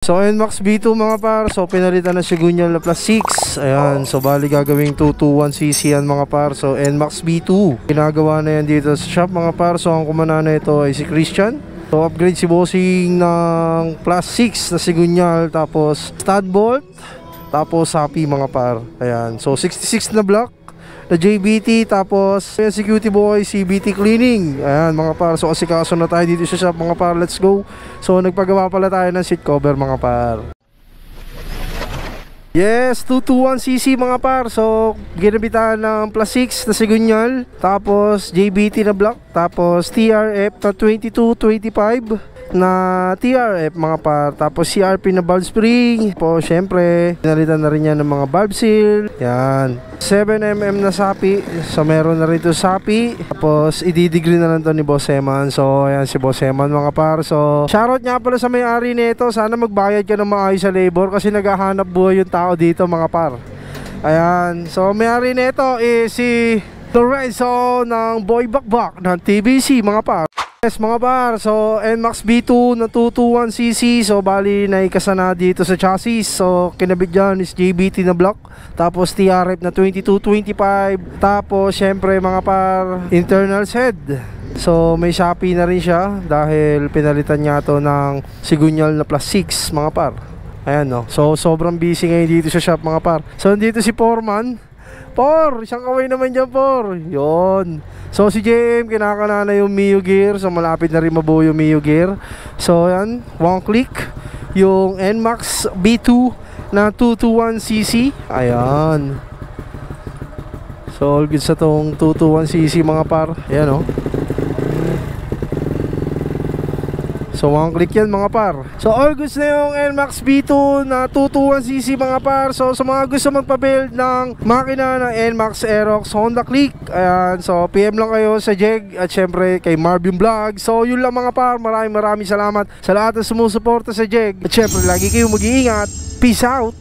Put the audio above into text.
So NMAX B2 mga par, so pinalitan na si Gunyal na plus 6. Ayan, so bali gagawing 221cc yan mga par. So NMAX B2, ginagawa na yan dito sa shop mga par. So ang kumana na ito ay si Christian. So upgrade si bossing ng plus 6 na si Gunyal, tapos stud bolt, tapos happy mga par. Ayan, so 66 na block na JBT, tapos si Cutie Boy CBT cleaning. Ayan mga par, so asikaso na tayo dito sa shop mga par. Let's go. So nagpagawa pala tayo ng seat cover mga par. Yes, 221cc mga par. So ginabitan ng plus 6 na si Gunyal, tapos JBT na block, tapos TRF na 2225 na TRF mga par, tapos CRP na valve spring. Po syempre pinalitan na rin yan ng mga valve seal. Yan, 7mm na sapi. So meron na rin ito sapi. Tapos i-degree na lang to ni Boss Eman. So ayan si Boss Eman mga par. So shoutout nga pala sa may-ari nito. Sana magbayad ka ng maayos sa labor kasi naghahanap buhay yung tao dito mga par. Ayan, so may-ari nito is si Lorenzo ng Boy Bakbak ng TBC mga par. Yes mga par, so NMAX B2 na 221cc. So bali naikasa na dito sa chassis. So kinabit dyan is JBT na block, tapos TRF na 2225, tapos syempre mga par internal head. So may Shopee na rin siya dahil pinalitan niya to ng Sigunyal na plus 6 mga par. Ayan no, so sobrang busy ngayon dito sa shop mga par. So dito si Foreman. Por, isang kaway naman dyan por. Yun. So si JM kinakana na yung Mio gear. So malapit na rin mabuo yung Mio gear. So yan, one click yung NMAX B2 na 221cc. Ayan. So all good sa tong 221cc mga par. Ayan o. So one click yan mga par. So all goods na yung NMAX B2 na 221cc mga par. So sa mga gusto magpa-build ng makina ng NMAX Aerox Honda Click, ayan, so PM lang kayo sa Jeg at syempre kay Marvin Vlog. So yun lang mga par. Maraming salamat sa lahat ng sumusuporta sa Jeg. At syempre lagi kayong mag-iingat. Peace out.